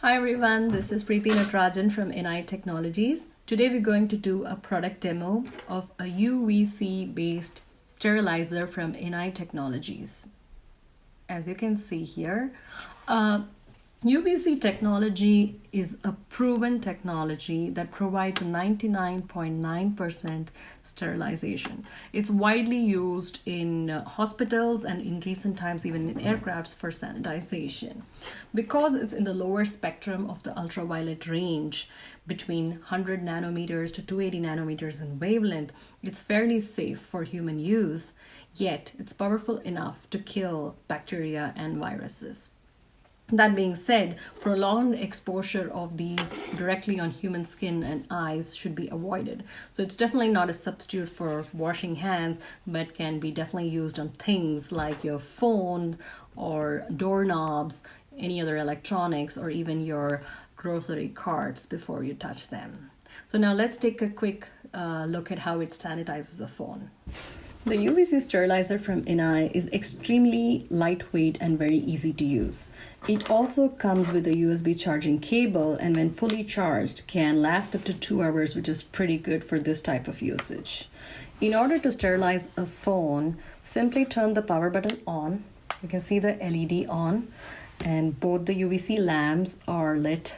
Hi everyone, this is Preeti Natarajan from InEye Technologies. Today we're going to do a product demo of a UVC based sterilizer from InEye Technologies. As you can see here, UVC technology is a proven technology that provides 99.9% sterilization. It's widely used in hospitals and in recent times even in aircrafts for sanitization. Because it's in the lower spectrum of the ultraviolet range between 100 nanometers to 280 nanometers in wavelength, it's fairly safe for human use, yet it's powerful enough to kill bacteria and viruses. That being said, prolonged exposure of these directly on human skin and eyes should be avoided. So it's definitely not a substitute for washing hands, but can be definitely used on things like your phone or doorknobs, any other electronics, or even your grocery carts before you touch them. So now let's take a quick look at how it sanitizes a phone. The UVC sterilizer from InEye is extremely lightweight and very easy to use. It also comes with a USB charging cable, and when fully charged can last up to 2 hours, which is pretty good for this type of usage. In order to sterilize a phone, simply turn the power button on. You can see the LED on and both the UVC lamps are lit.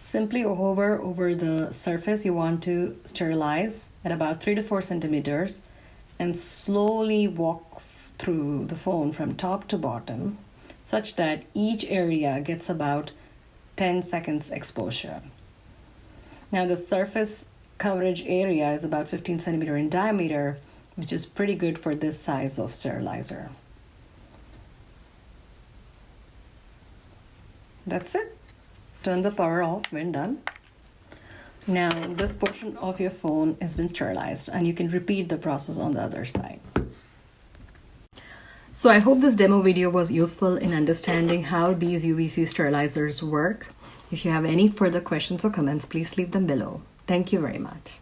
Simply hover over the surface you want to sterilize at about 3 to 4 centimeters and slowly walk through the phone from top to bottom such that each area gets about 10 seconds exposure. Now the surface coverage area is about 15 centimeter in diameter, which is pretty good for this size of sterilizer. That's it. Turn the power off when done. Now this portion of your phone has been sterilized and you can repeat the process on the other side. So I hope this demo video was useful in understanding how these UVC sterilizers work. If you have any further questions or comments, please leave them below. Thank you very much.